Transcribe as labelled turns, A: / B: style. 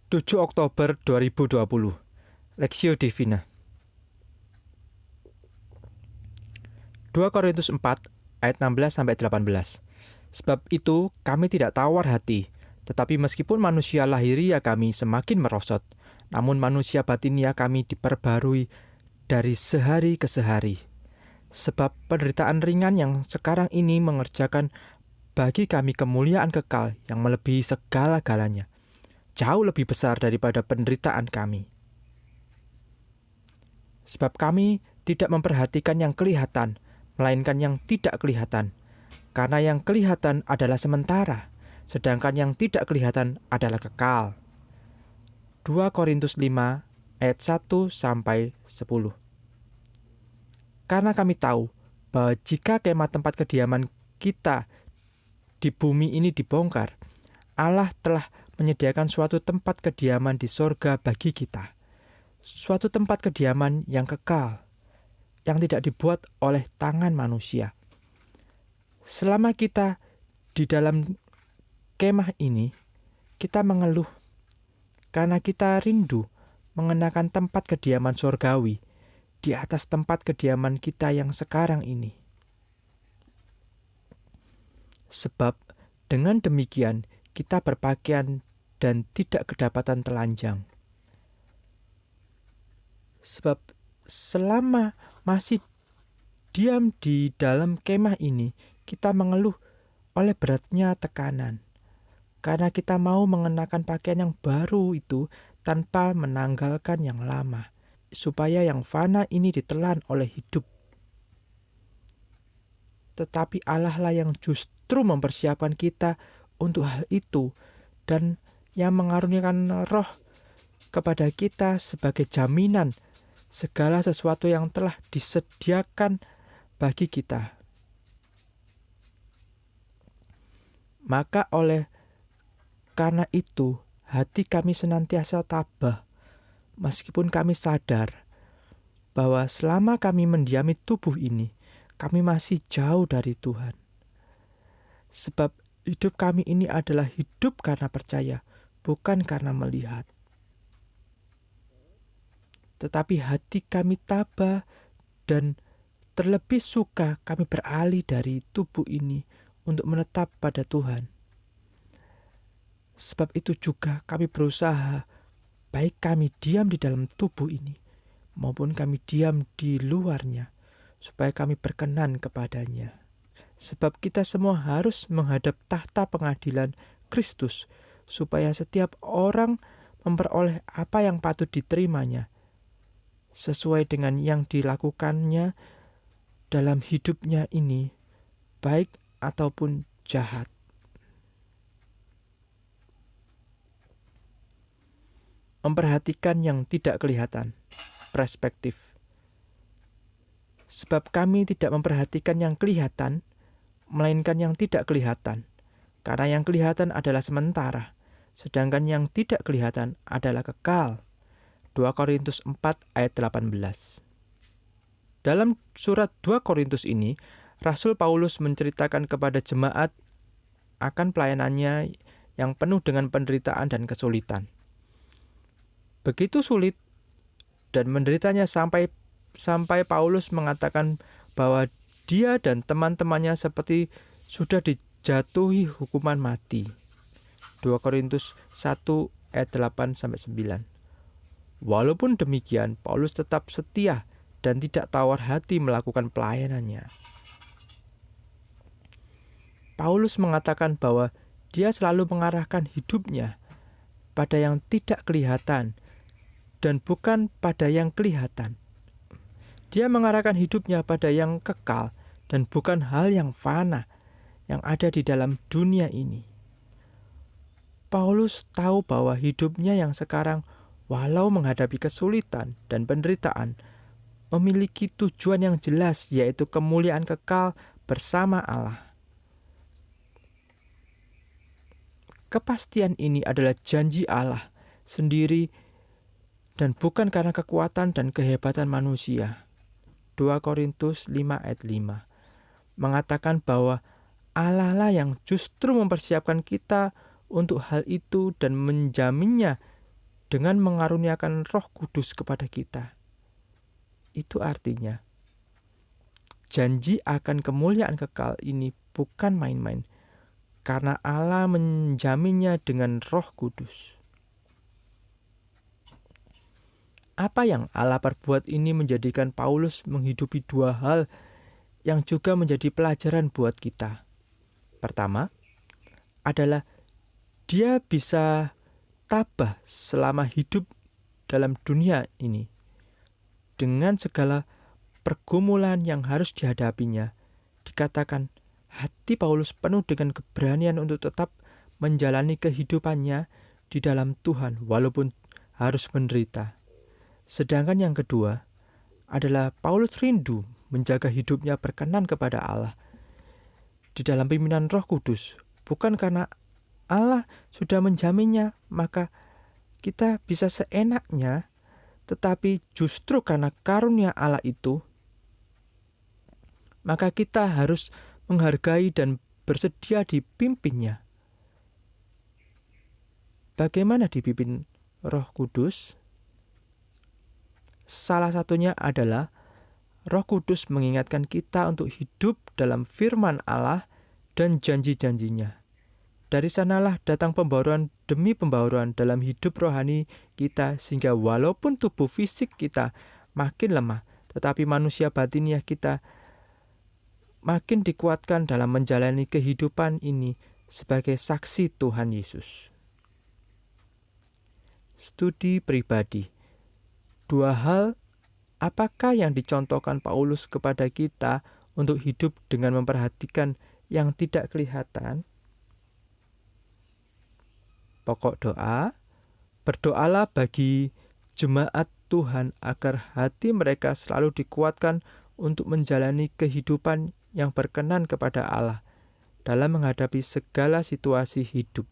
A: 7 Oktober 2020, Lexio Divina. 2 Korintus 4 ayat 16-18. Sebab itu kami tidak tawar hati, tetapi meskipun manusia lahiria kami semakin merosot, namun manusia batinia kami diperbarui dari sehari ke sehari. Sebab penderitaan ringan yang sekarang ini mengerjakan bagi kami kemuliaan kekal yang melebihi segala-galanya, jauh lebih besar daripada penderitaan kami. Sebab kami tidak memperhatikan yang kelihatan, melainkan yang tidak kelihatan. Karena yang kelihatan adalah sementara, sedangkan yang tidak kelihatan adalah kekal. 2 Korintus 5 ayat 1-10. Karena kami tahu bahwa jika kemah tempat kediaman kita di bumi ini dibongkar, Allah telah menyediakan suatu tempat kediaman di sorga bagi kita. Suatu tempat kediaman yang kekal, yang tidak dibuat oleh tangan manusia. Selama kita di dalam kemah ini, kita mengeluh karena kita rindu mengenakan tempat kediaman sorgawi di atas tempat kediaman kita yang sekarang ini. Sebab dengan demikian kita berpakaian dan tidak kedapatan telanjang. Sebab selama masih diam di dalam kemah ini, kita mengeluh oleh beratnya tekanan. Karena kita mau mengenakan pakaian yang baru itu tanpa menanggalkan yang lama, supaya yang fana ini ditelan oleh hidup. Tetapi Allah lah yang justru mempersiapkan kita untuk hal itu, dan yang mengaruniakan roh kepada kita sebagai jaminan segala sesuatu yang telah disediakan bagi kita. Maka karena itu hati kami senantiasa tabah, meskipun kami sadar bahwa selama kami mendiami tubuh ini, kami masih jauh dari Tuhan. Sebab hidup kami ini adalah hidup karena percaya, bukan karena melihat. Tetapi hati kami tabah dan terlebih suka kami beralih dari tubuh ini untuk menetap pada Tuhan. Sebab itu juga kami berusaha, baik kami diam di dalam tubuh ini, maupun kami diam di luarnya, supaya kami berkenan kepadanya. Sebab kita semua harus menghadap tahta pengadilan Kristus, supaya setiap orang memperoleh apa yang patut diterimanya, sesuai dengan yang dilakukannya dalam hidupnya ini, baik ataupun jahat. Memperhatikan yang tidak kelihatan. Perspektif. Sebab kami tidak memperhatikan yang kelihatan, melainkan yang tidak kelihatan. Karena yang kelihatan adalah sementara, sedangkan yang tidak kelihatan adalah kekal. 2 Korintus 4 ayat 18. Dalam surat 2 Korintus ini, Rasul Paulus menceritakan kepada jemaat akan pelayanannya yang penuh dengan penderitaan dan kesulitan. Begitu sulit dan menderitanya sampai Paulus mengatakan bahwa dia dan teman-temannya seperti sudah dijatuhi hukuman mati. 2 Korintus 1 ayat 8-9. Walaupun demikian, Paulus tetap setia dan tidak tawar hati melakukan pelayanannya. Paulus mengatakan bahwa dia selalu mengarahkan hidupnya pada yang tidak kelihatan dan bukan pada yang kelihatan. Dia mengarahkan hidupnya pada yang kekal dan bukan hal yang fana yang ada di dalam dunia ini. Paulus tahu bahwa hidupnya yang sekarang, walau menghadapi kesulitan dan penderitaan, memiliki tujuan yang jelas, yaitu kemuliaan kekal bersama Allah. Kepastian ini adalah janji Allah sendiri dan bukan karena kekuatan dan kehebatan manusia. 2 Korintus 5 ayat 5 mengatakan bahwa Allah lah yang justru mempersiapkan kita untuk hal itu dan menjaminnya dengan mengaruniakan Roh Kudus kepada kita. Itu artinya janji akan kemuliaan kekal ini bukan main-main, karena Allah menjaminnya dengan Roh Kudus. Apa yang Allah perbuat ini menjadikan Paulus menghidupi dua hal yang juga menjadi pelajaran buat kita. Pertama, adalah dia bisa tabah selama hidup dalam dunia ini dengan segala pergumulan yang harus dihadapinya. Dikatakan hati Paulus penuh dengan keberanian untuk tetap menjalani kehidupannya di dalam Tuhan walaupun harus menderita. Sedangkan yang kedua adalah Paulus rindu menjaga hidupnya berkenan kepada Allah di dalam pimpinan Roh Kudus. Bukan karena Allah sudah menjaminnya maka kita bisa seenaknya, tetapi justru karena karunia Allah itu maka kita harus menghargai dan bersedia dipimpinnya. Bagaimana dipimpin Roh Kudus? Salah satunya adalah Roh Kudus mengingatkan kita untuk hidup dalam firman Allah dan janji-janjinya. Dari sanalah datang pembaruan demi pembaruan dalam hidup rohani kita, sehingga walaupun tubuh fisik kita makin lemah, tetapi manusia batiniah kita makin dikuatkan dalam menjalani kehidupan ini sebagai saksi Tuhan Yesus. Studi pribadi. Dua hal, apakah yang dicontohkan Paulus kepada kita untuk hidup dengan memperhatikan yang tidak kelihatan? Pokok doa, berdoalah bagi jemaat Tuhan agar hati mereka selalu dikuatkan untuk menjalani kehidupan yang berkenan kepada Allah dalam menghadapi segala situasi hidup.